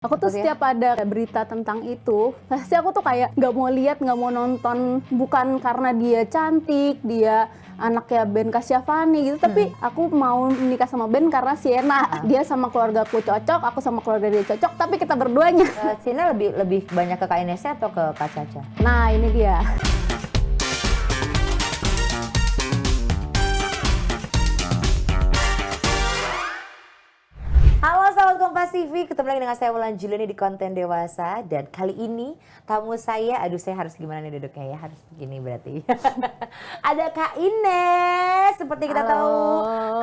Aku tuh Oke. setiap ada berita tentang itu, pasti aku tuh kayak nggak mau lihat, nggak mau nonton, bukan karena dia cantik, dia anaknya Ben Kasyafani gitu, tapi aku mau menikah sama Ben karena Sienna. Dia sama keluargaku cocok, aku sama keluarga dia cocok, tapi kita berduanya. Sina lebih banyak ke Kak Inesnya atau ke Kak Caca? Nah, ini dia. Halo sahabat Kompas TV, ketemu lagi dengan saya Wulan Juliani di konten dewasa. Dan kali ini tamu saya, aduh saya harus gimana nih duduknya ya, harus begini berarti. Ada Kak Ines, seperti kita Halo. tahu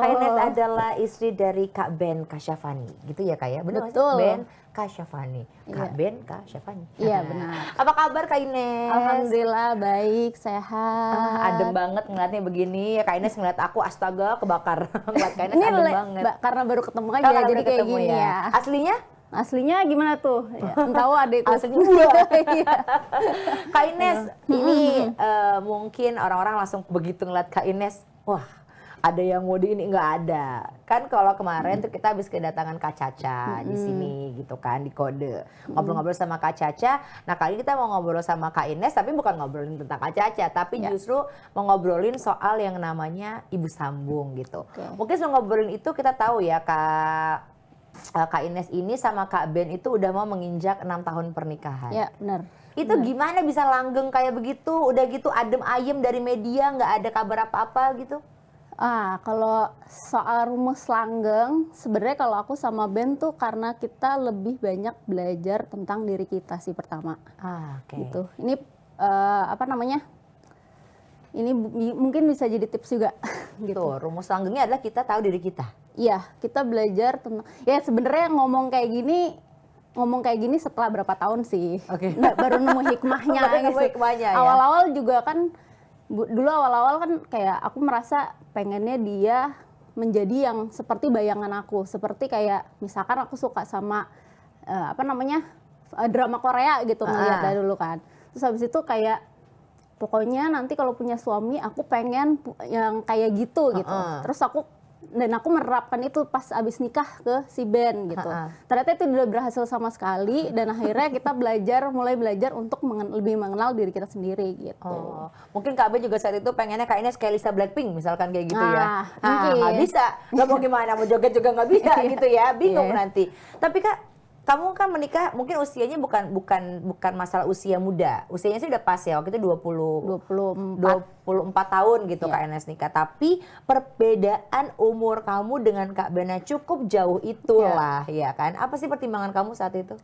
Kak Ines adalah istri dari Kak Ben Kasyafani, gitu ya Kak ya? Benar nggak sih? Betul. Ben Kasyafani, Kak Iya. Ben Kasyafani. Iya, benar. Apa kabar Kak Ines? Alhamdulillah baik, sehat. Adem banget ngeliatnya begini. Kak Ines ngeliat aku, astaga kebakar. Ngeliat Kak Ines Ini adem banget. karena baru ketemu aja, Karena jadi udah kayak ketemu gini ya. Aslinya? Aslinya gimana tuh? Ya, tahu adekku. Aslinya Iya. Kak Ines, ini mungkin orang-orang langsung begitu ngeliat Kak Ines, wah ada yang mau di ini, nggak ada. Kan kalau kemarin tuh kita habis kedatangan Kak Caca di sini gitu kan, di kode. Ngobrol-ngobrol sama Kak Caca. Nah kali ini kita mau ngobrol sama Kak Ines, tapi bukan ngobrolin tentang Kak Caca, tapi Ya. justru mau ngobrolin soal yang namanya ibu sambung gitu. Oke. Mungkin sebelum ngobrolin itu kita tahu ya Kak Ines ini sama Kak Ben itu udah mau menginjak 6 tahun pernikahan. Ya, benar. Itu gimana bisa langgeng kayak begitu? Udah gitu adem ayem dari media, nggak ada kabar apa-apa gitu? Kalau soal rumus langgeng, sebenarnya kalau aku sama Ben tuh karena kita lebih banyak belajar tentang diri kita sih pertama. Oke. Gitu. Ini apa namanya? Ini mungkin bisa jadi tips juga gitu. Tuh, rumus langgengnya adalah kita tahu diri kita. Iya, kita belajar tentang ya sebenarnya ngomong kayak gini setelah berapa tahun sih. Oke. Baru nemu hikmahnya Baru nemu gitu. hikmahnya, ya. Awal-awal juga kan dulu awal-awal kan kayak aku merasa pengennya dia menjadi yang seperti bayangan aku, seperti kayak misalkan aku suka sama apa namanya drama Korea gitu ngeliat dari dulu kan. Terus habis itu kayak pokoknya nanti kalau punya suami aku pengen yang kayak gitu gitu. Terus aku menerapkan itu pas abis nikah ke si Ben gitu. Ternyata itu udah berhasil sama sekali dan akhirnya kita mulai belajar untuk lebih mengenal diri kita sendiri gitu. Oh, mungkin Kak Ben juga saat itu pengennya Kak Ines kayak Lisa Blackpink misalkan kayak gitu ya. Mungkin. Nggak bisa, nggak mau gimana, mau joget juga nggak bisa gitu ya, bingung Iya. nanti. Tapi Kak, kamu kan menikah mungkin usianya bukan masalah usia muda. Usianya sih udah pas ya, waktu itu 24 tahun gitu Iya. Kak Ines nikah. Tapi perbedaan umur kamu dengan Kak Bena cukup jauh itulah ya kan. Apa sih pertimbangan kamu saat itu?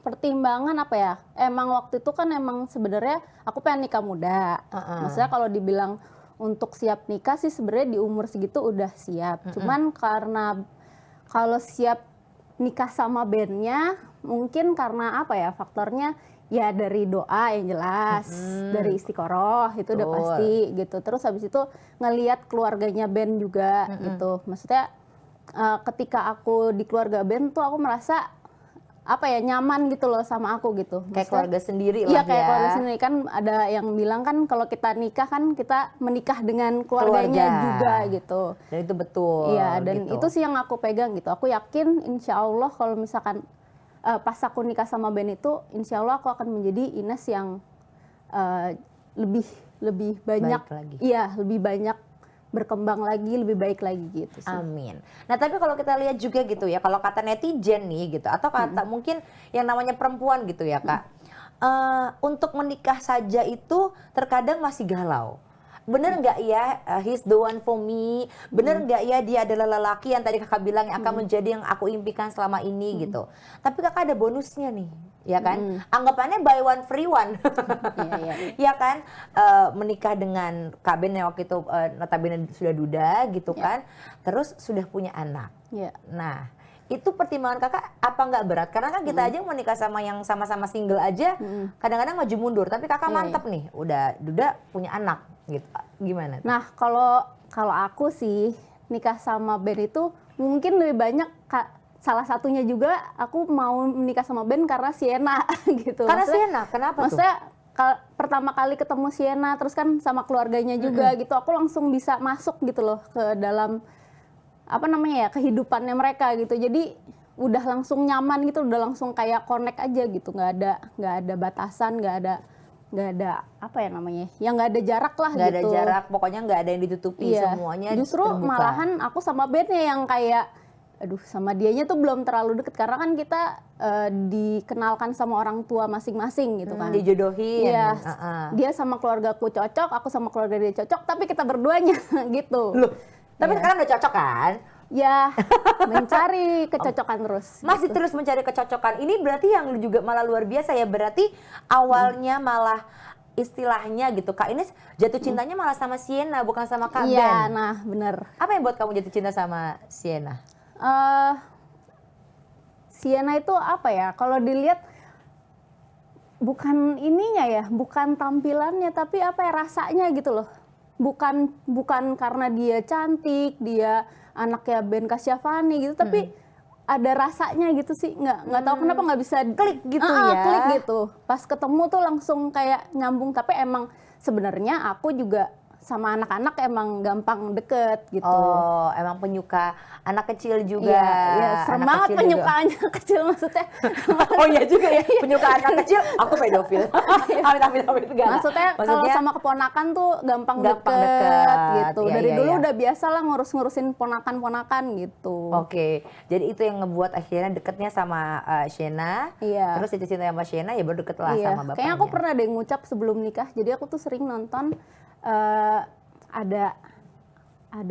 Pertimbangan apa ya? Emang waktu itu kan emang sebenarnya aku pengen nikah muda. Maksudnya kalau dibilang untuk siap nikah sih sebenarnya di umur segitu udah siap. Cuman karena kalau siap nikah sama bandnya mungkin karena apa ya faktornya ya dari doa yang jelas, dari istiqoroh itu udah Betul. pasti gitu. Terus habis itu ngelihat keluarganya band juga gitu. Maksudnya ketika aku di keluarga band tuh aku merasa apa ya nyaman gitu loh sama aku gitu. Kayak Maksudnya, keluarga sendiri lah iya ya. kayak keluarga sendiri kan ada yang bilang kan kalau kita nikah kan kita menikah dengan keluarganya Keluarga. juga gitu. Dan itu betul. Iya, dan gitu. itu sih yang aku pegang gitu. Aku yakin insya Allah kalau misalkan pas aku nikah sama Ben itu, insya Allah aku akan menjadi Ines yang lebih banyak, Baik lagi. iya lebih banyak berkembang lagi, lebih baik lagi gitu sih. Amin. Nah tapi kalau kita lihat juga gitu ya, kalau kata netizen nih gitu, atau kata mungkin yang namanya perempuan gitu ya Kak, untuk menikah saja itu terkadang masih galau. Bener nggak ya, he's the one for me, bener nggak ya dia adalah lelaki yang tadi kakak bilang yang akan menjadi yang aku impikan selama ini gitu. Tapi kakak ada bonusnya nih, ya kan? Anggapannya buy one free one. Iya, iya. Ya kan, menikah dengan Kak Ben yang waktu itu notabene sudah duda gitu kan, terus sudah punya anak. Iya. Nah, itu pertimbangan kakak apa nggak berat? Karena kan kita aja mau nikah sama yang sama-sama single aja, kadang-kadang maju mundur. Tapi kakak Iya, mantep nih, udah duda punya anak gitu. Gimana? Nah kalau aku sih nikah sama Ben itu mungkin lebih banyak salah satunya juga aku mau menikah sama Ben karena Sienna gitu. Karena Maksudnya- Sienna, kenapa tuh? Maksudnya pertama kali ketemu Sienna terus kan sama keluarganya juga gitu, aku langsung bisa masuk gitu loh ke dalam apa namanya ya kehidupannya mereka gitu. Jadi udah langsung nyaman gitu, udah langsung kayak connect aja gitu, nggak ada batasan, nggak ada apa ya namanya, ya nggak ada jarak lah Nggak ada gitu. jarak, pokoknya nggak ada yang ditutupi, Iya. semuanya Justru terbuka. malahan aku sama bandnya yang kayak, aduh sama dianya tuh belum terlalu deket karena kan kita dikenalkan sama orang tua masing-masing gitu kan. Dijodohin. Iya, Heeh. dia sama keluargaku cocok, aku sama keluarga dia cocok, tapi kita berduanya gitu. Loh, tapi Iya. sekarang udah cocok kan? Ya, mencari kecocokan terus. Masih gitu. terus mencari kecocokan. Ini berarti yang juga malah luar biasa ya. Berarti awalnya malah istilahnya gitu, Kak Ines jatuh cintanya malah sama Sienna, bukan sama Kak Iya, Ben. nah bener. Apa yang buat kamu jatuh cinta sama Sienna? Sienna itu apa ya, kalau dilihat bukan ininya ya, bukan tampilannya, tapi apa ya, rasanya gitu loh. Bukan karena dia cantik, dia anaknya Ben Kasyafani gitu, tapi ada rasanya gitu sih, nggak tahu kenapa nggak bisa Klik gitu ya. Klik gitu. Pas ketemu tuh langsung kayak nyambung, tapi emang sebenarnya aku juga sama anak-anak emang gampang deket gitu. Oh, emang penyuka anak kecil juga. Iya, serem Anak banget kecil juga. penyukaannya kecil maksudnya. Oh iya juga ya, penyuka anak kecil, aku pedofil. Amit enggak. Maksudnya kalau sama keponakan tuh gampang gampang deket deket. gitu. Iya, Dari iya, dulu iya. udah biasa lah ngurus-ngurusin ponakan-ponakan gitu. Oke, jadi itu yang ngebuat akhirnya deketnya sama Sienna. Iya. Terus jatuh cinta sama Sienna, ya baru deket lah Iya. sama bapaknya. Kayaknya aku pernah deh ngucap sebelum nikah. Jadi aku tuh sering nonton ada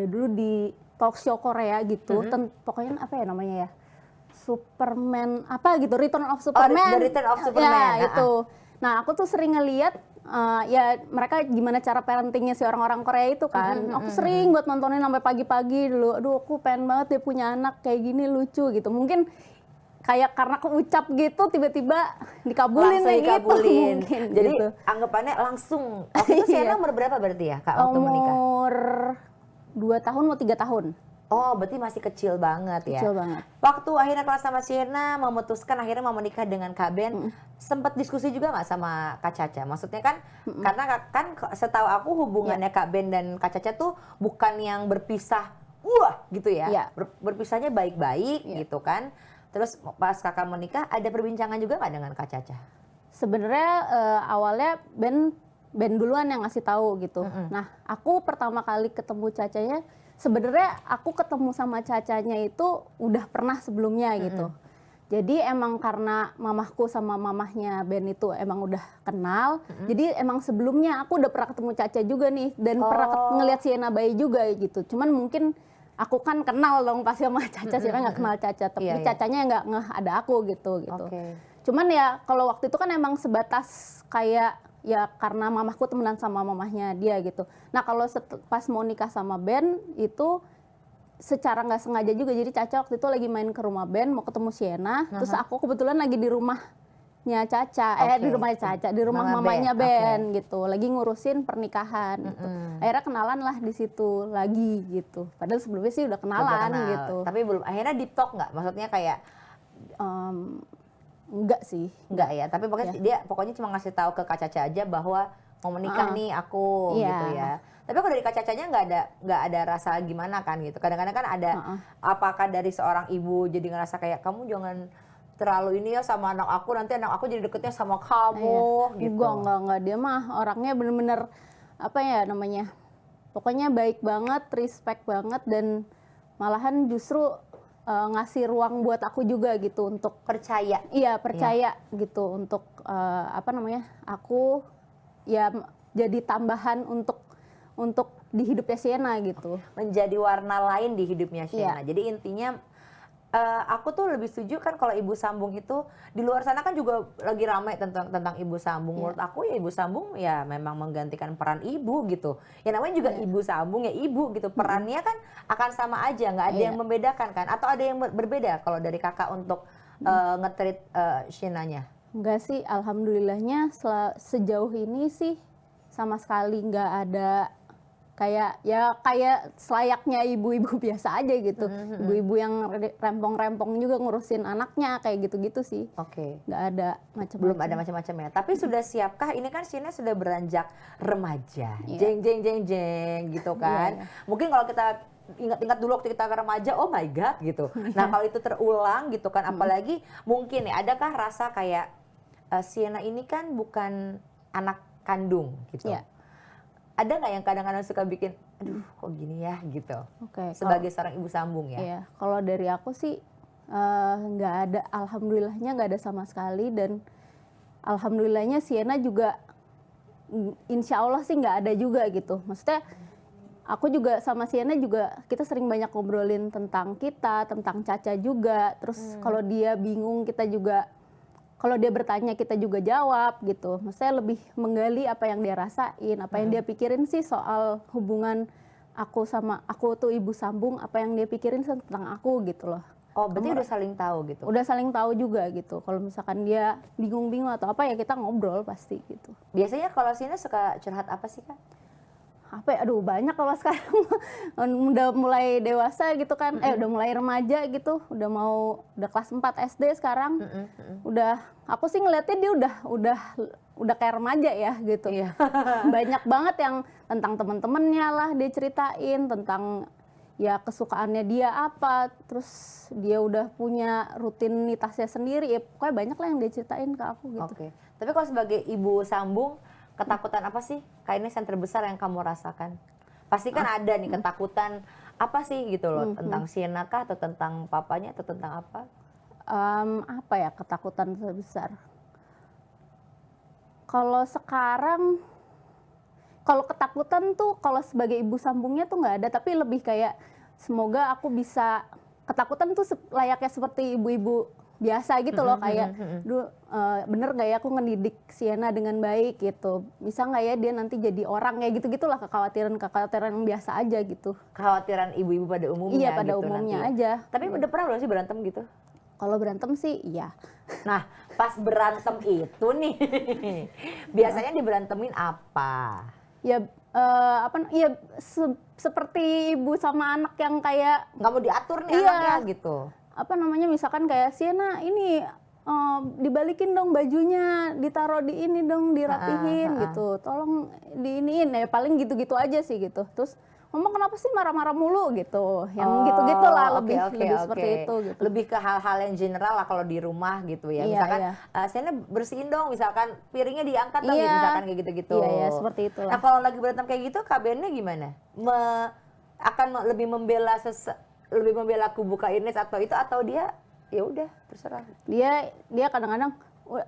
dulu di talk show Korea gitu. Pokoknya apa ya namanya ya? Superman apa gitu, Return of Superman. The Return of Superman. Ya, itu. Nah, aku tuh sering ngeliat ya mereka gimana cara parentingnya si orang-orang Korea itu kan. Aku sering buat nontonin sampai pagi-pagi dulu. Aduh, aku pengen banget deh punya anak kayak gini, lucu gitu. Mungkin kayak karena keucap gitu tiba-tiba dikabulin langsung kayak dikabulin. gitu mungkin Jadi gitu. anggapannya langsung. Waktu itu Sienna umur berapa berarti ya Kak waktu menikah? Umur 2 tahun mau 3 tahun. Oh, berarti masih kecil banget ya. Kecil banget. Waktu akhirnya kelas sama Sienna memutuskan akhirnya mau menikah dengan Kak Ben, sempat diskusi juga nggak sama Kak Caca? Maksudnya kan karena kan setahu aku hubungannya Kak Ben dan Kak Caca tuh bukan yang berpisah, wah gitu ya. Iya. Berpisahnya baik-baik gitu kan. Terus pas kakak menikah ada perbincangan juga nggak dengan Kak Caca? Sebenarnya awalnya Ben duluan yang ngasih tahu gitu. Nah, aku pertama kali ketemu Cacanya, sebenarnya aku ketemu sama Cacanya itu udah pernah sebelumnya gitu. Jadi emang karena mamahku sama mamahnya Ben itu emang udah kenal, jadi emang sebelumnya aku udah pernah ketemu Caca juga nih dan pernah ngeliat Sienna bayi juga gitu. Cuman mungkin aku kan kenal dong pasti sama Caca, siapa nggak kenal Caca, tapi Iya, iya. Cacanya nggak ngeh ada aku gitu. Oke. Cuman ya kalau waktu itu kan emang sebatas kayak ya karena mamahku temenan sama mamahnya dia gitu. Nah kalau pas mau nikah sama Ben itu secara nggak sengaja juga, jadi Caca waktu itu lagi main ke rumah Ben mau ketemu Sienna, terus aku kebetulan lagi di rumahnya Caca, di rumah Caca, di rumah Mama mamanya Ben, Ben gitu, lagi ngurusin pernikahan gitu. Akhirnya kenalan lah di situ lagi gitu. Padahal sebelumnya sih udah kenalan Udah kenal. gitu. Tapi belum akhirnya deep talk nggak? Maksudnya kayak Enggak sih. enggak ya, tapi pokoknya dia pokoknya cuma ngasih tahu ke Kak Caca aja bahwa mau menikah nih aku Iya. gitu ya. Tapi kalau dari Kak Cacanya nggak ada rasa gimana kan gitu. Kadang-kadang kan ada apakah dari seorang ibu jadi ngerasa kayak kamu jangan terlalu ini ya sama anak aku, nanti anak aku jadi deketnya sama kamu gitu. Enggak. Dia mah orangnya bener-bener apa ya namanya, pokoknya baik banget, respect banget, dan malahan justru ngasih ruang buat aku juga gitu untuk Percaya. iya percaya gitu untuk apa namanya, aku ya jadi tambahan untuk di hidupnya Sienna gitu. Menjadi warna lain di hidupnya Sienna. Iya. Jadi intinya aku tuh lebih setuju kan kalau ibu sambung itu di luar sana kan juga lagi ramai tentang ibu sambung. Menurut aku ya ibu sambung ya memang menggantikan peran ibu gitu. Ya namanya juga ibu sambung ya ibu gitu. Perannya kan akan sama aja, nggak ada yang membedakan kan? Atau ada yang berbeda kalau dari kakak untuk nge-treat Sienna-nya? Enggak sih, alhamdulillahnya sejauh ini sih sama sekali nggak ada kayak selayaknya ibu-ibu biasa aja gitu. Ibu-ibu yang rempong-rempong juga ngurusin anaknya kayak gitu-gitu sih. Oke. Nggak ada macam-macam. Belum ada macam-macam ya. Tapi sudah siapkah? Ini kan Sienna sudah beranjak remaja. Iya. Jeng jeng jeng jeng gitu kan. Iya. Mungkin kalau kita ingat-ingat dulu waktu kita remaja, oh my god gitu. Nah kalau itu terulang gitu kan, apalagi mungkin ya adakah rasa kayak Sienna ini kan bukan anak kandung gitu. Iya. Ada nggak yang kadang-kadang suka bikin, aduh kok gini ya gitu. Oke, Sebagai seorang ibu sambung ya. iya, kalau dari aku sih nggak ada, alhamdulillahnya nggak ada sama sekali, dan alhamdulillahnya Sienna juga insya Allah sih nggak ada juga gitu. Maksudnya aku juga sama Sienna juga kita sering banyak ngobrolin tentang kita, tentang Caca juga. Terus kalau dia bingung kita juga, kalau dia bertanya kita juga jawab gitu. Maksudnya lebih menggali apa yang dia rasain, apa yang dia pikirin sih soal hubungan aku sama aku tuh ibu sambung, apa yang dia pikirin tentang aku gitu loh. Oh berarti udah saling tahu gitu. Udah saling tahu juga gitu. Kalau misalkan dia bingung-bingung atau apa ya kita ngobrol pasti gitu. Biasanya kalau Sienna suka curhat apa sih Kak? Apa ya, aduh banyak kalau sekarang udah mulai dewasa gitu kan, udah mulai remaja gitu, udah kelas 4 SD sekarang. Udah, aku sih ngeliatnya dia udah kayak remaja ya gitu. Iya. Banyak banget yang tentang temen-temennya lah dia ceritain, tentang ya kesukaannya dia apa, terus dia udah punya rutinitasnya sendiri, ya pokoknya banyak lah yang dia ceritain ke aku gitu. Oke. Tapi kalau sebagai ibu sambung, ketakutan apa sih kayaknya yang terbesar yang kamu rasakan? Pasti kan ada nih ketakutan apa sih gitu loh, tentang Sienna kah atau tentang papanya atau tentang apa? Apa ya ketakutan terbesar? Kalau sekarang, kalau ketakutan tuh kalau sebagai ibu sambungnya tuh nggak ada, tapi lebih kayak semoga aku bisa, ketakutan tuh layaknya seperti ibu-ibu biasa gitu loh, kayak bener gak ya aku ngedidik Sienna dengan baik gitu, bisa nggak ya dia nanti jadi orang kayak gitu-gitulah, kekhawatiran yang biasa aja gitu. Kekhawatiran ibu-ibu pada umumnya. Iya pada gitu umumnya nanti. aja. Tapi udah pernah belum sih berantem gitu? Kalau berantem sih iya. Nah pas berantem itu nih, biasanya diberantemin apa? Ya ya seperti ibu sama anak yang kayak Nggak mau diatur nih Iya. anaknya gitu. apa namanya, misalkan kayak Sienna ini dibalikin dong bajunya, ditaruh di ini dong, dirapihin gitu, tolong diiniin ya, paling gitu-gitu aja sih gitu. Terus mama kenapa sih marah-marah mulu gitu, yang gitu-gitu lah, lebih seperti itu gitu. Lebih ke hal-hal yang general lah kalau di rumah gitu ya. Iya, Misalkan iya. Sienna bersihin dong, misalkan piringnya diangkat dong, Iya. gitu, misalkan kayak gitu-gitu. Iya, iya, seperti itulah. Nah kalau lagi berantem kayak gitu, KBN-nya gimana? Lebih membela kubu Kak Ines atau itu, atau dia ya udah terserah. Dia kadang-kadang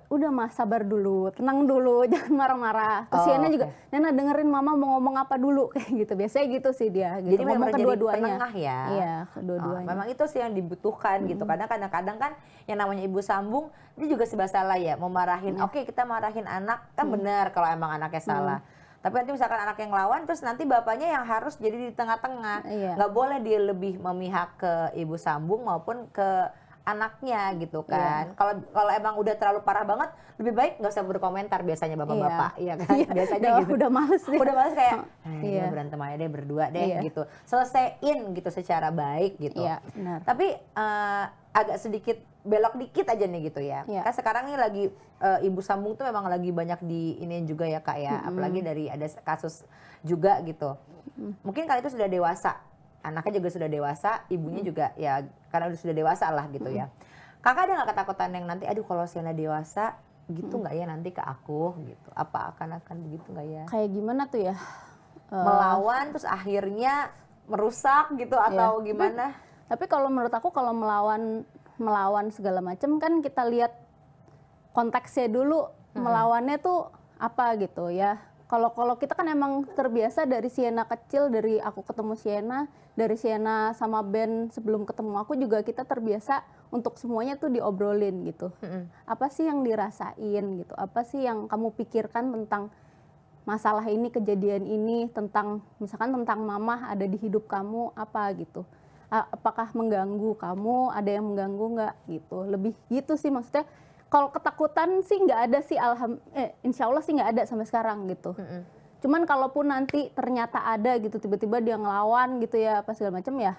udah mah sabar dulu, tenang dulu, jangan marah-marah. Terus Sienna juga, Nena dengerin mama mau ngomong apa dulu, kayak gitu. Biasanya gitu sih dia, gitu. Jadi Ngomong memang jadi kedua-duanya. penengah ya. Iya, kedua-duanya. Memang itu sih yang dibutuhkan gitu. Karena kadang-kadang kan yang namanya ibu sambung, dia juga serba salah ya, memarahin. Oke, kita marahin anak kan benar kalau emang anaknya salah. Tapi nanti misalkan anak yang lawan, terus nanti bapaknya yang harus jadi di tengah-tengah. Iya. Nggak boleh dia lebih memihak ke ibu sambung maupun ke anaknya gitu kan. Kalau emang udah terlalu parah banget, lebih baik nggak usah berkomentar biasanya bapak-bapak, iya kan? Biasanya gitu. Udah males deh. Udah males kayak, Iya. berantem aja deh berdua deh Iya. gitu. Selesaiin gitu secara baik gitu. Iya, benar. Tapi agak sedikit belok dikit aja nih gitu ya. Iya. Kan sekarang nih lagi ibu sambung tuh memang lagi banyak di ini juga ya Kak ya. Apalagi dari ada kasus juga gitu. Mungkin kali itu sudah dewasa. Anaknya juga sudah dewasa, ibunya juga ya karena sudah dewasa lah gitu ya. Kakak ada nggak ketakutan yang nanti, aduh kalau Sienna dewasa gitu nggak ya nanti ke aku gitu? Apa akan begitu nggak ya? Kayak gimana tuh ya? Melawan terus akhirnya merusak gitu atau gimana? Tapi kalau menurut aku kalau melawan segala macam kan kita lihat konteksnya dulu, melawannya tuh apa gitu ya. Kalau kita kan emang terbiasa dari Sienna kecil, dari aku ketemu Sienna, dari Sienna sama Ben sebelum ketemu aku juga kita terbiasa untuk semuanya tuh diobrolin gitu. Apa sih yang dirasain gitu? Apa sih yang kamu pikirkan tentang masalah ini, kejadian ini, tentang misalkan tentang mama ada di hidup kamu apa gitu. Apakah mengganggu kamu, ada yang mengganggu nggak gitu. Lebih gitu sih maksudnya. Kalau ketakutan sih nggak ada sih, insya Allah sih nggak ada sampai sekarang gitu. Cuman kalaupun nanti ternyata ada gitu, tiba-tiba dia ngelawan gitu ya, apa segala macam ya,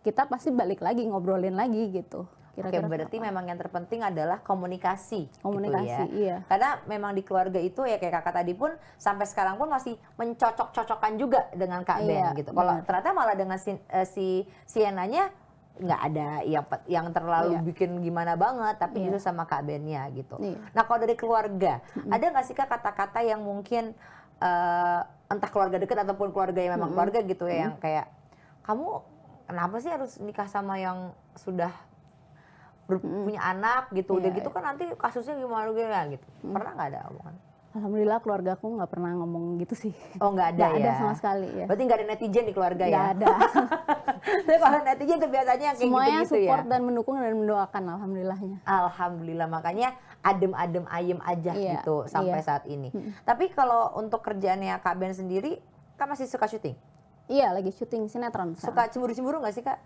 kita pasti balik lagi ngobrolin lagi gitu. Oke, kira-kira berarti kenapa. memang yang terpenting adalah komunikasi, Komunikasi, gitu ya. iya. Karena memang di keluarga itu ya kayak kakak tadi pun sampai sekarang pun masih mencocok-cocokkan juga dengan Kak Ben Iya, gitu. Kalau benar. ternyata malah dengan si Sienna-nya nggak ada yang terlalu Iya. bikin gimana banget, tapi Iya. justru sama Kak Ben-nya gitu. Iya. Nah kalau dari keluarga, ada nggak sih Kak kata-kata yang mungkin entah keluarga dekat ataupun keluarga yang memang keluarga gitu ya, yang kayak kamu kenapa sih harus nikah sama yang sudah punya anak gitu, udah Iya, gitu kan nanti kasusnya gimana gitu. Pernah nggak ada omongan? Alhamdulillah keluarga aku nggak pernah ngomong gitu sih. Oh nggak ada Nggak ya? ada sama sekali ya. Berarti nggak ada netizen di keluarga Nggak ya? ada. Tapi kalau netizen tuh biasanya yang kayak Semuanya gitu-gitu ya? support dan mendukung dan mendoakan alhamdulillahnya. Alhamdulillah, makanya adem-adem ayem aja Iya, gitu sampai iya. saat ini. Tapi kalau untuk kerjaannya Kak Ben sendiri, kan masih suka syuting? Iya, lagi syuting sinetron sekarang. Suka cemburu-cemburu nggak sih Kak?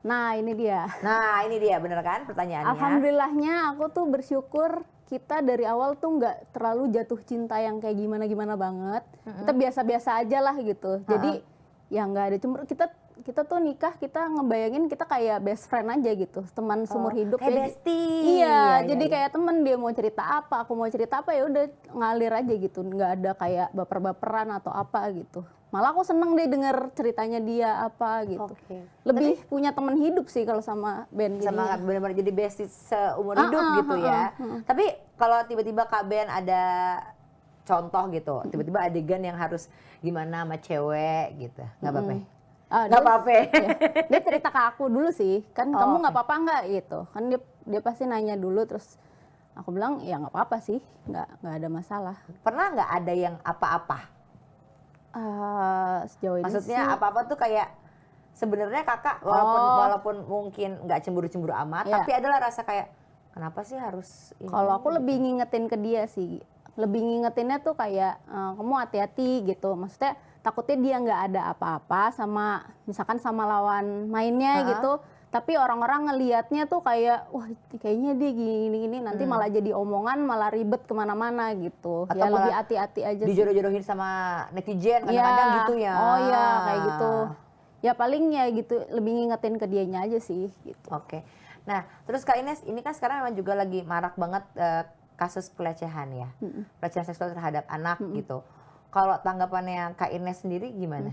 Nah ini dia. Nah ini dia bener kan pertanyaannya? Alhamdulillahnya aku tuh bersyukur kita dari awal tuh nggak terlalu jatuh cinta yang kayak gimana-gimana banget. Kita biasa-biasa aja lah gitu. Jadi ya nggak ada cemburu. Kita tuh nikah, kita ngebayangin kita kayak best friend aja gitu, teman seumur hidup. Kayak bestie. Iya, jadi kayak temen, dia mau cerita apa, aku mau cerita apa, ya udah ngalir aja gitu, nggak ada kayak baper-baperan atau apa gitu. Malah aku seneng deh denger ceritanya dia apa gitu. Oke. Lebih punya temen hidup sih kalau sama Ben. Sama jadinya. benar-benar jadi bestie seumur hidup gitu ya. Tapi kalau tiba-tiba Kak Ben ada contoh gitu, tiba-tiba adegan yang harus gimana sama cewek gitu, nggak apa-apa? Nggak Dia- apa-apa. ya, dia cerita ke aku dulu sih, kan Oh, kamu oke. nggak apa-apa nggak gitu, kan dia pasti nanya dulu, terus aku bilang ya nggak apa-apa sih, nggak ada masalah. Pernah nggak ada yang apa-apa? Sejauh ini Maksudnya sih, apa-apa tuh kayak sebenarnya kakak walaupun mungkin nggak cemburu-cemburu amat, Iya. tapi adalah rasa kayak kenapa sih harus ini? kalau aku lebih ngingetin ke dia sih, lebih ngingetinnya tuh kayak kamu hati-hati gitu, maksudnya takutnya dia nggak ada apa-apa sama misalkan sama lawan mainnya gitu, tapi orang-orang ngelihatnya tuh kayak wah kayaknya dia gini-gini nanti malah jadi omongan, malah ribet kemana-mana gitu. Atau Ya lebih malah hati-hati aja sih. dijodoh-jodohin sama netizen kadang-kadang Iya. gitu ya. Oh iya kayak gitu. Ya paling ya gitu, lebih ngingetin ke dianya aja sih gitu. Oke. Nah, terus Kak Ines, ini kan sekarang memang juga lagi marak banget kasus pelecehan ya. Pelecehan seksual terhadap anak gitu. Kalau tanggapannya Kak Ines sendiri gimana?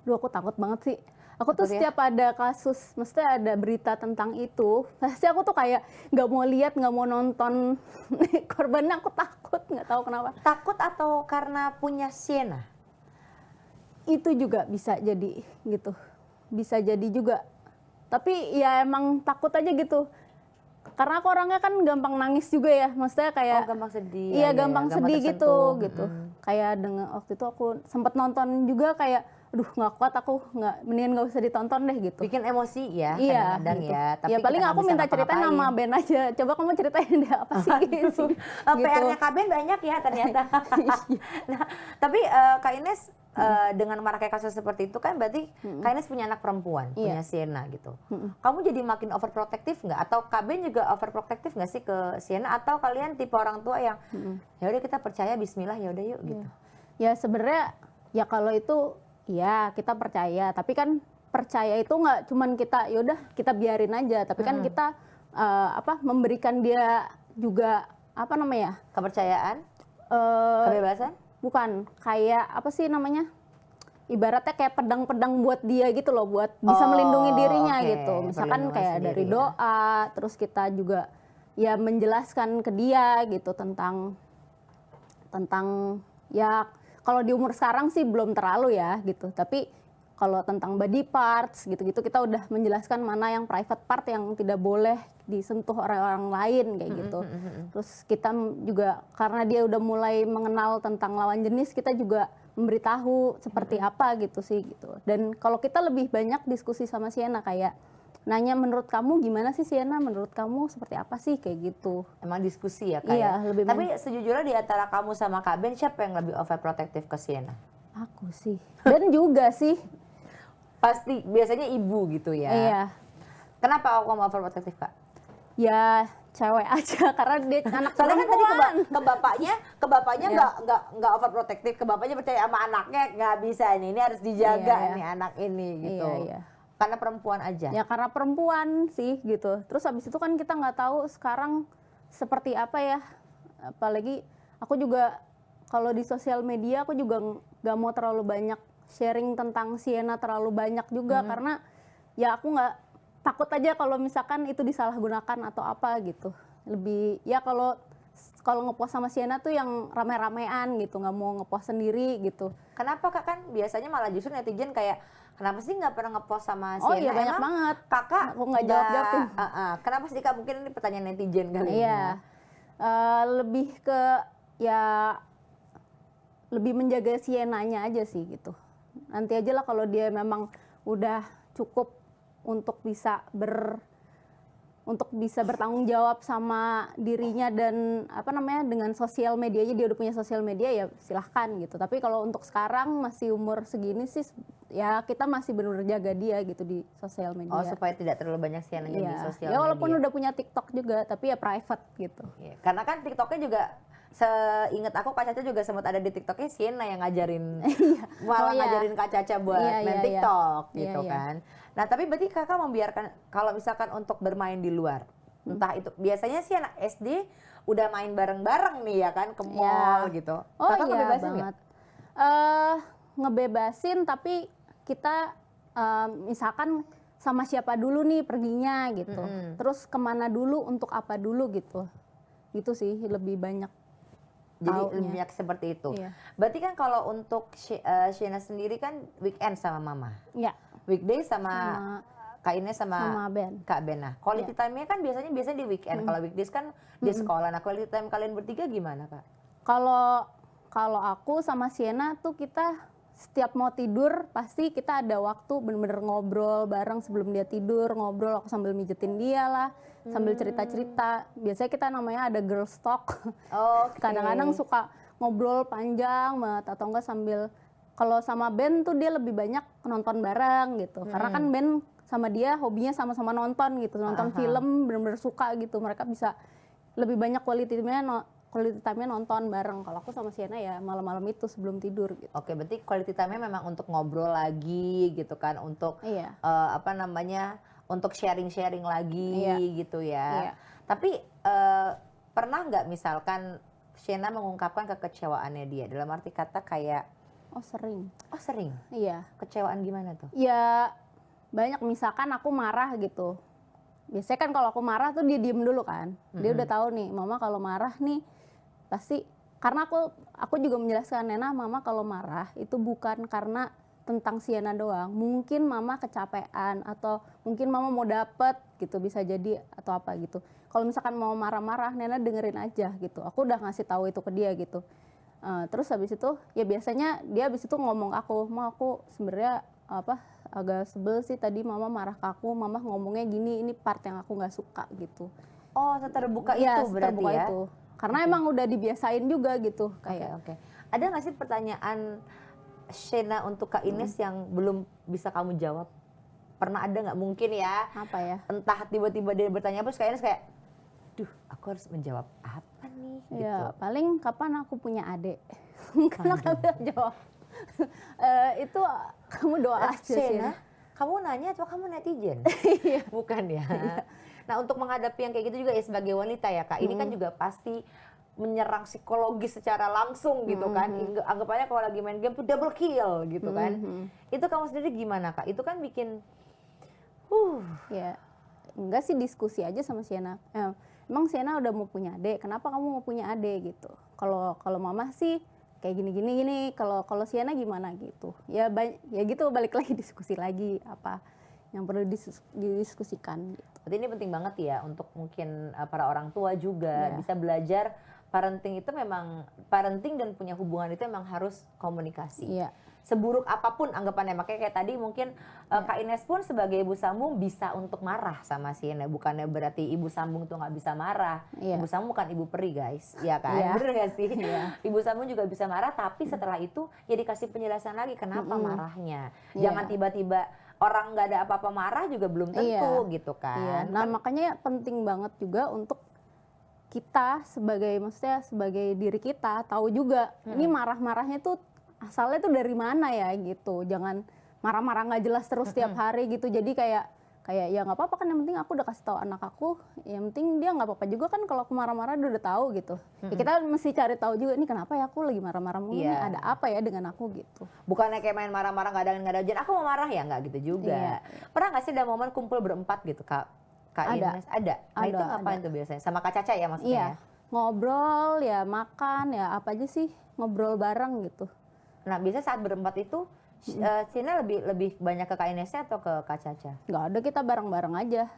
Duh aku takut banget sih. Aku tuh Takut ya? setiap ada kasus, mesti ada berita tentang itu, pasti aku tuh kayak nggak mau lihat, nggak mau nonton korbannya, aku takut, nggak tahu kenapa. Takut atau karena punya Sienna? Itu juga bisa jadi gitu, bisa jadi juga. Tapi ya emang takut aja gitu. Karena aku orangnya kan gampang nangis juga ya, maksudnya kayak gampang sedih. iya ya, gampang sedih tersentuh. gitu. Kayak dengan waktu itu aku sempat nonton juga kayak, aduh nggak kuat aku, mendingan nggak usah ditonton deh gitu. Bikin emosi ya Iya, kadang-kadang gitu. ya. Tapi Ya paling kita nggak aku bisa minta cerita ngapa-ngapain. nama Ben aja. Coba kamu ceritain deh apa sih gitu. PR-nya Kak Ben banyak ya ternyata. Iya. Nah, tapi Kak Ines dengan maraknya kasus seperti itu kan berarti Kak Ines punya anak perempuan, punya Sienna gitu. Kamu jadi makin overprotective nggak? Atau Kak Ben juga overprotective nggak sih ke Sienna? Atau kalian tipe orang tua yang ya udah kita percaya Bismillah ya udah yuk gitu. Ya sebenarnya ya kalau itu ya kita percaya, tapi kan percaya itu nggak cuman kita yaudah kita biarin aja, tapi kan kita memberikan dia juga apa namanya? Kepercayaan, eh, kebebasan. Bukan, kayak apa sih namanya? Ibaratnya kayak pedang-pedang buat dia gitu loh, buat bisa melindungi dirinya oke. gitu. Misalkan Perlindungan kayak sendiri dari ya. doa, terus kita juga ya menjelaskan ke dia gitu tentang ya kalau di umur sekarang sih belum terlalu ya gitu. Tapi kalau tentang body parts gitu-gitu kita udah menjelaskan mana yang private part yang tidak boleh disentuh orang-orang lain kayak gitu. Terus kita juga karena dia udah mulai mengenal tentang lawan jenis, kita juga memberitahu seperti apa gitu sih gitu. Dan kalau kita lebih banyak diskusi sama Sienna kayak nanya menurut kamu gimana sih Sienna, menurut kamu seperti apa sih kayak gitu. Emang diskusi ya Kak Iya, ya? lebih Tapi sejujurnya di antara kamu sama Kak Ben siapa yang lebih overprotective ke Sienna? Aku sih. Dan juga sih. Pasti biasanya ibu gitu ya. Iya. Kenapa kamu overprotective Kak? Ya cewek aja karena dia anak Soalnya kan tadi perempuan. ke bapaknya Iya. nggak overprotective, ke bapaknya percaya sama anaknya nggak bisa ini harus dijaga Iya. nih anak ini gitu. Iya. Karena perempuan aja. Ya karena perempuan sih gitu. Terus habis itu kan kita nggak tahu sekarang seperti apa ya. Apalagi aku juga kalau di sosial media aku juga nggak mau terlalu banyak sharing tentang Sienna terlalu banyak juga karena ya aku nggak takut aja kalau misalkan itu disalahgunakan atau apa gitu. Lebih ya kalau ngepost sama Sienna tuh yang rame-ramean gitu, nggak mau ngepost sendiri gitu. Kenapa Kak? Kan biasanya malah justru netizen kayak kenapa sih nggak pernah ngepost sama Oh Sienna? iya banyak Emang banget. Kakak Aku nggak jawab-jawabin. Kenapa sih Kak? Mungkin ini pertanyaan netizen kali Iya. ya. Lebih ke ya lebih menjaga Sienna-nya aja sih gitu. Nanti aja lah kalau dia memang udah cukup untuk bisa bertanggung jawab sama dirinya dan apa namanya dengan sosial medianya, dia udah punya sosial media ya silahkan gitu. Tapi kalau untuk sekarang masih umur segini sih ya kita masih benar-benar jaga dia gitu di sosial media. Oh, supaya tidak terlalu banyak Sienna di Iya. sosial Ya walaupun media. udah punya TikTok juga tapi ya private gitu. Iya, karena kan TikToknya juga seingat aku Kak Caca juga sempat ada di TikToknya Sienna yang ngajarin malah Oh, iya. ngajarin Kak Caca buat Iya, main iya, TikTok iya. gitu Iya, iya. kan. Nah tapi berarti Kakak membiarkan kalau misalkan untuk bermain di luar, entah itu biasanya sih anak SD udah main bareng-bareng nih ya kan ke mall Iya. gitu. Oh Kakak iya ngebebasin nggak? banget. Ngebebasin tapi kita misalkan sama siapa dulu nih perginya gitu. Terus kemana dulu untuk apa dulu gitu. Gitu sih lebih banyak. Jadi Taunya. lebih banyak seperti itu. Iya. Berarti kan kalau untuk Sienna sendiri kan weekend sama mama, Ya weekday sama Kak Ines sama Ben. Kak Ben. Nah, quality time-nya kan biasanya di weekend. Kalau weekdays kan di sekolah. Nah, quality time kalian bertiga gimana, Kak? Kalau aku sama Sienna tuh kita setiap mau tidur pasti kita ada waktu bener-bener ngobrol bareng sebelum dia tidur, ngobrol aku sambil mijetin dia lah, sambil cerita-cerita. Biasanya kita namanya ada girls talk. Oke. Kadang-kadang suka ngobrol panjang banget atau enggak sambil kalau sama Ben tuh dia lebih banyak nonton bareng gitu. Karena kan Ben sama dia hobinya sama-sama nonton gitu, nonton film bener-bener suka gitu. Mereka bisa lebih banyak quality time-nya nonton bareng. Kalau aku sama Sienna ya malam-malam itu sebelum tidur gitu. Oke, berarti quality time-nya memang untuk ngobrol lagi gitu kan, untuk Iya. apa namanya, untuk sharing-sharing lagi Iya. gitu ya. Iya. Tapi pernah nggak misalkan Sienna mengungkapkan kekecewaannya dia dalam arti kata kayak, Oh sering. oh sering, Iya. kecewaan gimana tuh? Ya banyak misalkan aku marah gitu. Biasanya kan kalau aku marah tuh dia diem dulu kan. Dia udah tahu nih, mama kalau marah nih pasti karena aku juga menjelaskan Nena, mama kalau marah itu bukan karena tentang Sienna doang. Mungkin mama kecapean atau mungkin mama mau dapet gitu, bisa jadi atau apa gitu. Kalau misalkan mau marah-marah, Nena dengerin aja gitu. Aku udah ngasih tahu itu ke dia gitu. Terus habis itu ya biasanya dia habis itu ngomong ke aku, "Ma, aku sebenarnya agak sebel sih tadi mama marah ke aku, mama ngomongnya gini, ini part yang aku nggak suka gitu." Oh, seterbuka Iya, itu berarti seterbuka ya? itu. Karena emang udah dibiasain juga gitu Oke, kayak. oke. Ada nggak sih pertanyaan Sienna untuk Kak Ines yang belum bisa kamu jawab? Pernah ada nggak? Mungkin ya, Apa ya? entah tiba-tiba dia bertanya apa, terus Kak Ines kayak, duh, aku harus menjawab apa nih? Gitu. Ya paling kapan aku punya adik. Karena kamu udah jawab. Itu kamu doa aja sih. Sienna, kamu nanya atau kamu netizen? Bukan ya. Nah, untuk menghadapi yang kayak gitu juga ya sebagai wanita ya Kak, ini kan juga pasti menyerang psikologis secara langsung gitu kan. Anggap aja kalau lagi main game tuh double kill gitu kan. Itu kamu sendiri gimana Kak? Itu kan bikin Ya enggak sih, diskusi aja sama Sienna. Emang Sienna udah mau punya adik, kenapa kamu mau punya adik gitu. Kalau mama sih kayak gini. Kalau Sienna gimana gitu. Ya gitu, balik lagi diskusi lagi apa yang perlu didiskusikan gitu. Berarti ini penting banget ya untuk mungkin para orang tua juga bisa belajar parenting itu memang parenting dan punya hubungan itu memang harus komunikasi. Iya. Seburuk apapun anggapannya, makanya kayak tadi mungkin Kak Ines pun sebagai ibu sambung bisa untuk marah sama Sienna, bukannya berarti ibu sambung tuh nggak bisa marah. Iya. Ibu sambung bukan ibu peri guys, ya kan? Iya. Bener gak sih? Iya. Ibu sambung juga bisa marah, tapi setelah itu ya dikasih penjelasan lagi kenapa marahnya. Iya. Jangan tiba-tiba orang nggak ada apa-apa marah juga belum tentu gitu Iya. kan. Nah makanya penting banget juga untuk kita sebagai diri kita tahu juga ini marah-marahnya tuh asalnya tuh dari mana ya gitu. Jangan marah-marah nggak jelas terus tiap hari gitu. Jadi kayak ya nggak apa-apa kan, yang penting aku udah kasih tahu anak aku, yang penting dia nggak apa-apa juga kan kalau aku marah-marah dia udah tahu gitu. Ya kita mesti cari tahu juga nih kenapa ya aku lagi marah-marah mulu nih, ada apa ya dengan aku gitu. Bukannya kayak main marah-marah nggak ada ujian, aku mau marah ya, nggak gitu juga. Pernah nggak sih ada momen kumpul berempat gitu Kak Ines? Ada. Nah itu ngapain tuh biasanya? Sama Kak Caca ya maksudnya? Ngobrol ya, makan ya, apa aja sih, ngobrol bareng gitu. Nah biasanya saat berempat itu Sina lebih banyak ke Kak Inesnya atau ke Kak Caca? Nggak ada, kita bareng-bareng aja,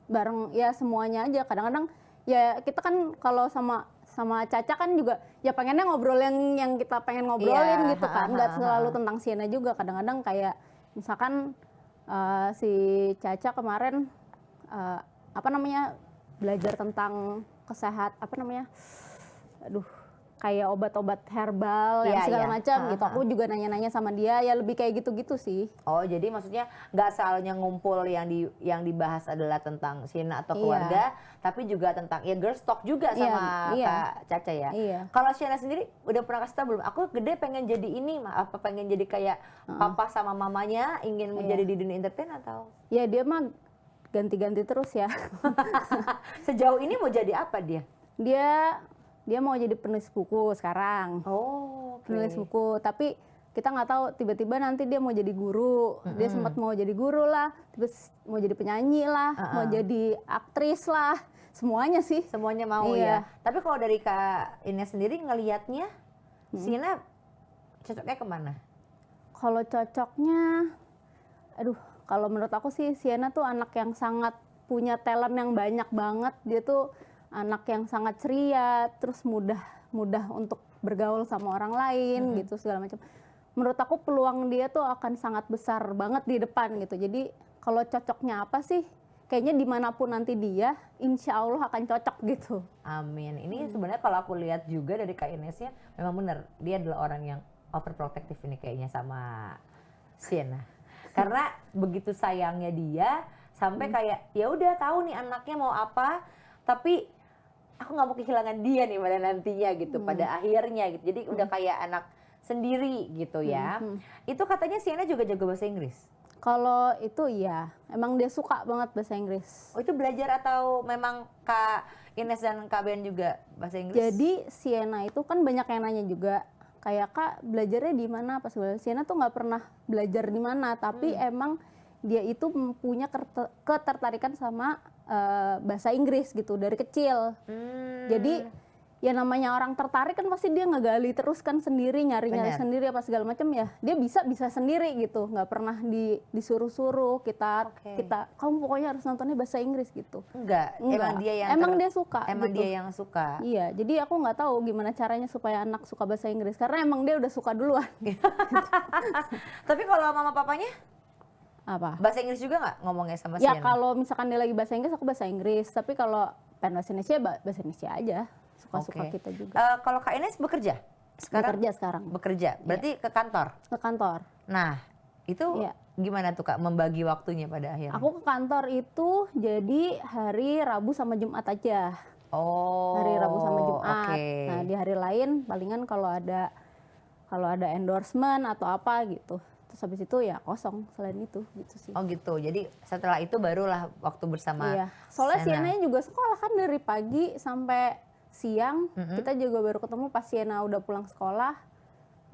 bareng ya semuanya aja. Kadang-kadang ya kita kan kalau sama Caca kan juga ya pengennya ngobrol yang kita pengen ngobrolin gitu kan, nggak selalu tentang Siena juga. Kadang-kadang kayak misalkan si Caca kemarin belajar tentang kayak obat-obat herbal yang segala macam gitu. Aku juga nanya-nanya sama dia, ya lebih kayak gitu-gitu sih. Oh, jadi maksudnya nggak selalunya ngumpul yang dibahas adalah tentang Siena atau keluarga, tapi juga tentang girls talk juga sama Kak Caca ya. Kalau Siena sendiri udah pernah kasih tau belum? Aku gede pengen jadi ini, apa pengen jadi kayak papa sama mamanya, ingin menjadi di dunia entertain atau? Ya dia mah ganti-ganti terus ya. Sejauh ini mau jadi apa dia? Dia mau jadi penulis buku sekarang. Penulis buku, tapi kita nggak tahu tiba-tiba nanti dia mau jadi guru. Dia sempat mau jadi guru lah, terus mau jadi penyanyi lah, mau jadi aktris lah, semuanya sih. Semuanya mau ya. Tapi kalau dari Kak Ines sendiri ngelihatnya, Siena cocoknya kemana? Kalau cocoknya, kalau menurut aku sih Siena tuh anak yang sangat punya talent yang banyak banget. Dia tuh anak yang sangat ceria, terus mudah untuk bergaul sama orang lain gitu segala macam. Menurut aku peluang dia tuh akan sangat besar banget di depan gitu. Jadi kalau cocoknya apa sih? Kayaknya dimanapun nanti dia, insya Allah akan cocok gitu. Amin. Ini sebenarnya kalau aku lihat juga dari Kak Inesnya, memang benar dia adalah orang yang overprotective ini kayaknya sama Siena. Karena begitu sayangnya dia sampai kayak ya udah tahu nih anaknya mau apa, tapi aku nggak mau kehilangan dia nih pada nantinya gitu, pada akhirnya gitu. Jadi udah kayak anak sendiri gitu ya. Itu katanya Siena juga jago bahasa Inggris. Kalau itu iya, emang dia suka banget bahasa Inggris. Oh itu belajar atau memang Kak Ines dan Kak Ben juga bahasa Inggris? Jadi Siena itu kan banyak yang nanya juga, kayak Kak belajarnya di mana pas Siena tuh nggak pernah belajar di mana, tapi emang dia itu punya ketertarikan sama bahasa Inggris gitu dari kecil. Jadi ya namanya orang tertarik kan pasti dia ngegali terus kan sendiri, nyari-nyari sendiri apa segala macam ya. Dia bisa sendiri gitu, nggak pernah disuruh-suruh kita kamu pokoknya harus nontonnya bahasa Inggris gitu. Enggak. Emang dia suka. Emang gitu. dia yang suka. Iya, jadi aku nggak tahu gimana caranya supaya anak suka bahasa Inggris karena emang dia udah suka duluan. Tapi kalau mama papanya? Apa? Bahasa Inggris juga nggak ngomongnya sama Ya Siena? kalau misalkan dia lagi bahasa Inggris, aku bahasa Inggris. Tapi kalau pengen bahasa Indonesia, bahasa Indonesia aja. Suka-suka kita juga. Kalau Kak Ines bekerja? Bekerja sekarang. Bekerja, berarti ke kantor? Ke kantor. Nah, itu gimana tuh Kak membagi waktunya pada akhirnya? Aku ke kantor itu jadi hari Rabu sama Jumat aja. Hari Rabu sama Jumat. Nah di hari lain palingan kalau ada endorsement atau apa gitu. Terus habis itu ya kosong selain itu gitu sih. Oh gitu, jadi setelah itu barulah waktu bersama Soalnya Sienanya juga sekolah kan dari pagi sampai siang. Kita juga baru ketemu pas Siena udah pulang sekolah.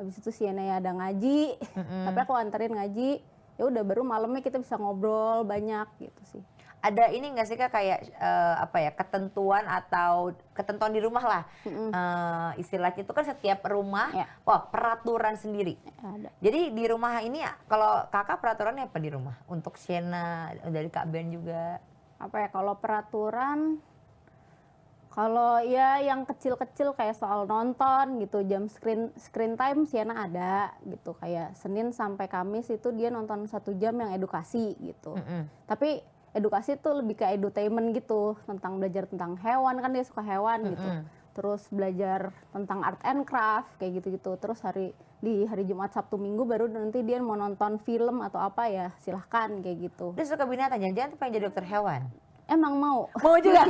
Habis itu Siena ya ada ngaji, tapi aku anterin ngaji. Ya udah baru malamnya kita bisa ngobrol banyak gitu sih. Ada ini nggak sih Kak kayak ketentuan atau ketentuan di rumah lah, istilahnya itu kan setiap rumah, peraturan sendiri. Ada. Jadi di rumah ini kalau Kakak peraturannya apa di rumah? Untuk Siena dari Kak Ben juga? Apa ya kalau peraturan? Kalau ya yang kecil-kecil kayak soal nonton gitu, jam screen time Siena ada gitu. Kayak Senin sampai Kamis itu dia nonton 1 jam yang edukasi gitu. Tapi edukasi tuh lebih ke edutainment gitu, tentang belajar tentang hewan, kan dia suka hewan gitu. Terus belajar tentang art and craft kayak gitu-gitu. Terus di hari Jumat, Sabtu, Minggu baru nanti dia mau nonton film atau apa ya silahkan kayak gitu. Dia suka binatang, jangan-jangan tuh pengen jadi dokter hewan? Emang mau. Mau juga?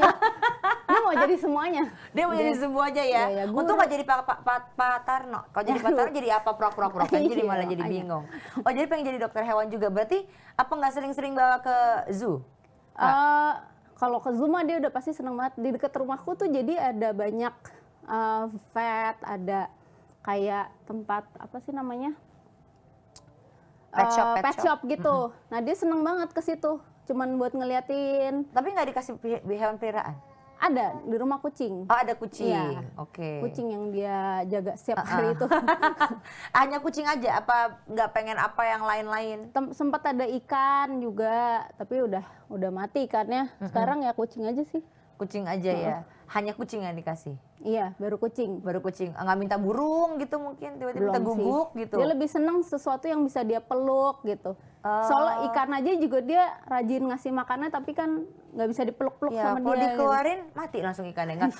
Dia mau jadi jadi semuanya. Dia mau jadi semuanya ya. Iya, guru. Untung nggak jadi Pak Tarno. Kalau jadi Pak Tarno jadi apa pura-pura kan jadi malah jadi bingung. Oh jadi pengen jadi dokter hewan juga. Berarti apa nggak sering-sering bawa ke zoo? Kalau ke zoo mah dia udah pasti seneng banget. Di dekat rumahku tuh jadi ada banyak vet, ada kayak tempat apa sih namanya? Pet shop gitu. Nah dia seneng banget ke situ. Cuman buat ngeliatin. Tapi nggak dikasih hewan peliharaan? Ada di rumah kucing. Oh ada kucing, Iya. Oke. Kucing yang dia jaga setiap hari itu. Hanya kucing aja, apa nggak pengen apa yang lain-lain? Sempat ada ikan juga, tapi udah mati ikannya. Sekarang ya kucing aja sih. Kucing aja ya, hanya kucing yang dikasih? Iya, baru kucing. Baru kucing, nggak minta burung gitu mungkin, tiba-tiba minta Belum sih. guguk gitu? Dia lebih seneng sesuatu yang bisa dia peluk gitu. Soalnya ikan aja juga dia rajin ngasih makannya, tapi kan nggak bisa dipeluk-peluk Ya, sama kalau dia. dikeluarin mati langsung ikannya, nggak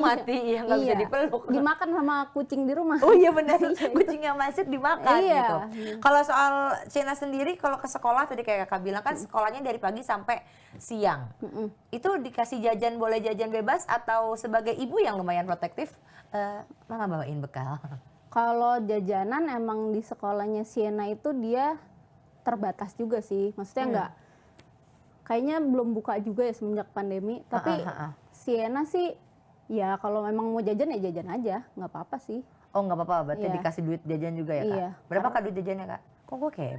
mati ya nggak bisa Iya. dipeluk. Dimakan sama kucing di rumah. Oh iya benar, kucing yang masuk dimakan Iya. gitu. Kalau soal Sienna sendiri, kalau ke sekolah tadi kayak kakak bilang kan sekolahnya dari pagi sampai siang. Itu dikasih jajan, boleh jajan bebas atau sebagai ibu yang lumayan protektif, mama bawain bekal? Kalau jajanan emang di sekolahnya Sienna itu dia terbatas juga sih. Maksudnya nggak, kayaknya belum buka juga ya semenjak pandemi. Tapi Sienna sih ya kalau memang mau jajan ya jajan aja, nggak apa-apa sih. Oh nggak apa-apa, berarti Iya. dikasih duit jajan juga ya kak? Iya. Berapa kak duit jajannya kak? Kok gue kepo?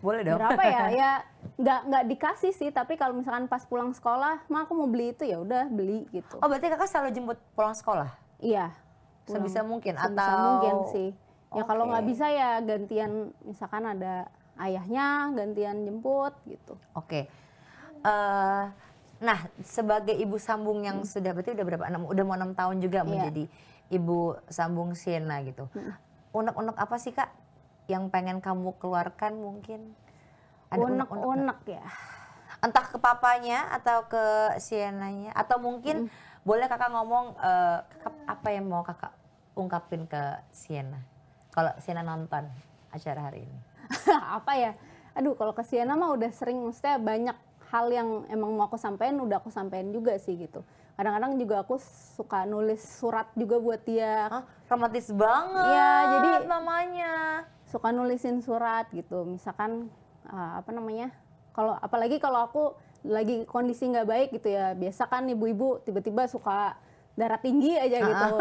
Boleh dong? Berapa ya? Ya nggak dikasih sih. Tapi kalau misalkan pas pulang sekolah, mah aku mau beli itu ya udah beli gitu. Oh berarti kakak selalu jemput pulang sekolah? Iya. Sebisa mungkin Sebisa atau? mungkin sih. Ya kalau Oke. nggak bisa ya gantian, misalkan ada ayahnya gantian jemput gitu. Oke. Nah, sebagai ibu sambung yang sudah berarti udah berapa? Udah mau 6 tahun juga menjadi ibu sambung Sienna gitu. Unek-unek apa sih kak yang pengen kamu keluarkan mungkin? Ada unek-unek nggak? Unek-unek ya. Entah ke papanya atau ke Siennanya atau mungkin boleh kakak ngomong apa yang mau kakak ungkapin ke Sienna kalau Sienna nonton acara hari ini. Apa ya? Aduh, kalau ke Sienna mah udah sering, maksudnya banyak hal yang emang mau aku sampein, udah aku sampein juga sih gitu. Kadang-kadang juga aku suka nulis surat juga buat dia. Hah, romantis banget. Iya, jadi namanya. suka nulisin surat gitu. Misalkan apa namanya? Apalagi kalau aku lagi kondisi nggak baik gitu ya. Biasa kan ibu-ibu tiba-tiba suka darah tinggi aja gitu.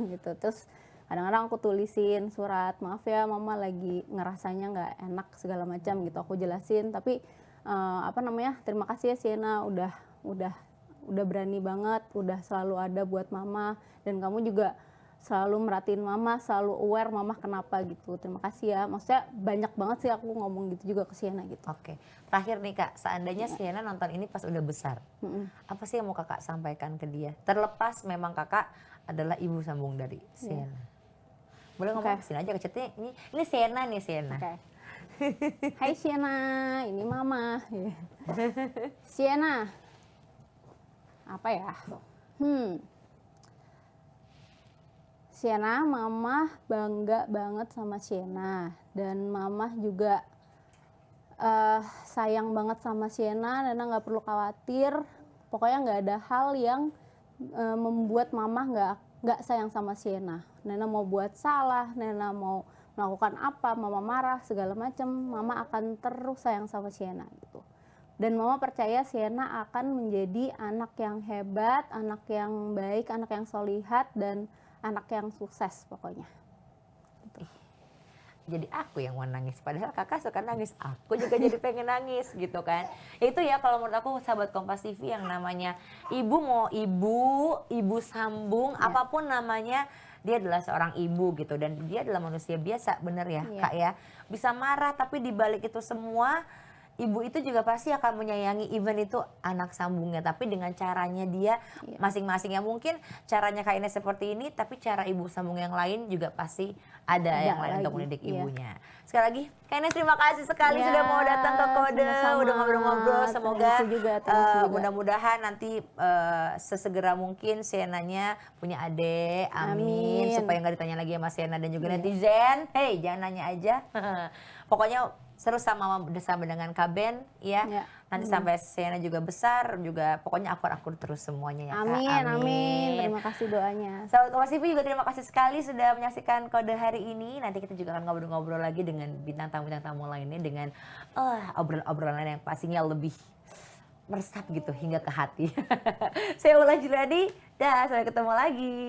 Gitu. Terus kadang-kadang aku tulisin surat, maaf ya mama lagi ngerasanya nggak enak segala macam gitu. Aku jelasin, tapi apa namanya, terima kasih ya Sienna udah berani banget, udah selalu ada buat mama, dan kamu juga selalu merhatiin mama, selalu aware mama kenapa gitu. Terima kasih ya. Maksudnya banyak banget sih aku ngomong gitu juga ke Sienna gitu. Oke, terakhir nih kak, seandainya Sienna nonton ini pas udah besar, apa sih yang mau kakak sampaikan ke dia? Terlepas memang kakak adalah ibu sambung dari Sienna. Boleh ngomong kesini aja ke chatnya, ini Sienna nih Sienna. Oke. Hai Sienna, ini mama. Sienna, apa ya? Sienna, mama bangga banget sama Sienna, dan mama juga sayang banget sama Sienna. Nena nggak perlu khawatir, pokoknya nggak ada hal yang membuat mama nggak sayang sama Sienna. Nena mau buat salah, Nena mau melakukan apa, mama marah segala macam, mama akan terus sayang sama Sienna gitu. Dan mama percaya Sienna akan menjadi anak yang hebat, anak yang baik, anak yang solihat, dan anak yang sukses pokoknya. Gitu. Jadi aku yang mau nangis, padahal kakak suka nangis, aku juga jadi pengen nangis gitu kan. Itu ya kalau menurut aku sahabat Kompas TV yang namanya ibu, mau ibu sambung, apapun namanya, dia adalah seorang ibu gitu, dan dia adalah manusia biasa, bener ya kak ya. Bisa marah tapi dibalik itu semua, ibu itu juga pasti akan menyayangi, even itu anak sambungnya, tapi dengan caranya dia masing-masing. Ya mungkin caranya Kak Ines seperti ini, tapi cara ibu sambung yang lain juga pasti ada yang lain untuk mendidik ibunya. Sekali lagi Kak Ines terima kasih sekali sudah mau datang ke Kode, udah ngobrol-ngobrol. Semoga mudah-mudahan nanti sesegera mungkin Siennanya punya adik, amin. Supaya nggak ditanya lagi sama Sienna dan juga netizen. Hey, jangan nanya aja. Pokoknya seru sama dengan Kak Ben ya. Ya. Nanti sampai Sienna juga besar juga, pokoknya akur-akur terus semuanya ya Kak. Amin, amin. Terima kasih doanya. Sahabat Kompas TV juga terima kasih sekali sudah menyaksikan Kode hari ini. Nanti kita juga akan ngobrol-ngobrol lagi dengan bintang tamu lainnya dengan obrolan-obrolan yang pastinya lebih meresap gitu hingga ke hati. Saya Ula Juliadi, sampai ketemu lagi.